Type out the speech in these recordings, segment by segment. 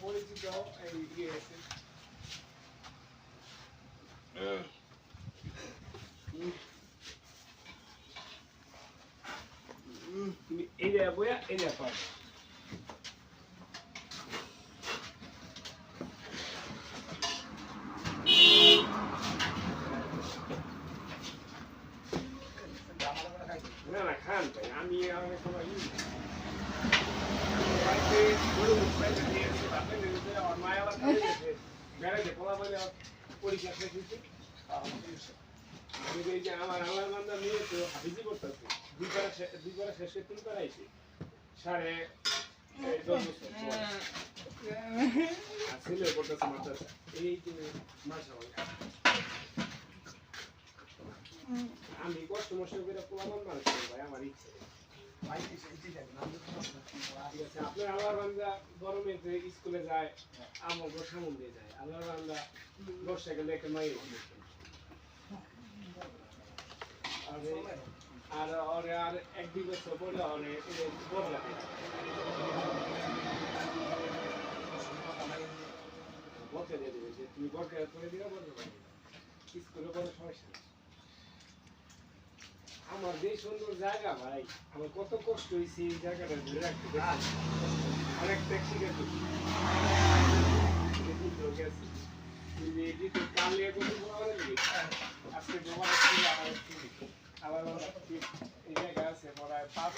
পরিচিত এই ইয়ে আছে তুমি এরিয়া বইয়া এরিয়া পাবে না না খান ভাই আমি অনেক সময় পরীক্ষা আমার আমার বান্ধব নিয়ে তো হাফিজি করতেছে দুইবার শেষে তিনবার আইছে 10.5 বছর ছেলে করতেছে মাদ্রাসা এই যে মাশাআল্লাহ আমি কষ্ট মষ্ট করে পোলাপান মানুষ ভাই আমার ইচ্ছে আপনার আমার বান্ধা গরমে স্কুলে যায় আমার সামনে যায় আমার বান্ধা বর্ষাকালে একটা মায়ের আর ওরে আর 1-2 বছর পরে ওরে বদলাতে বলতে দিয়ে দেবে যে তুমি বরকে করে দিলে বলতে স্কুলে কোনো সমস্যা নেই আমার যে সুন্দর জায়গা ভাই আমার কত কষ্ট হয়েছে এই জায়গাটা ধরে রাখতে অনেক ট্যাক্সি গেছে কালিয়া কত আজকে জমা আবার এই জায়গা আছে মনে হয় 5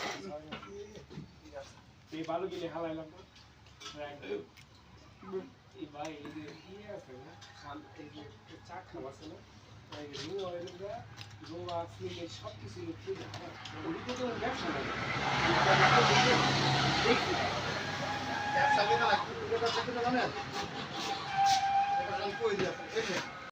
এই ভালো গেলে হালাইলাম না এই ভাই এই যে ইয়ে আছে না খান এই যে চা খাওয়া আছে না সব কিছু ব্যবসা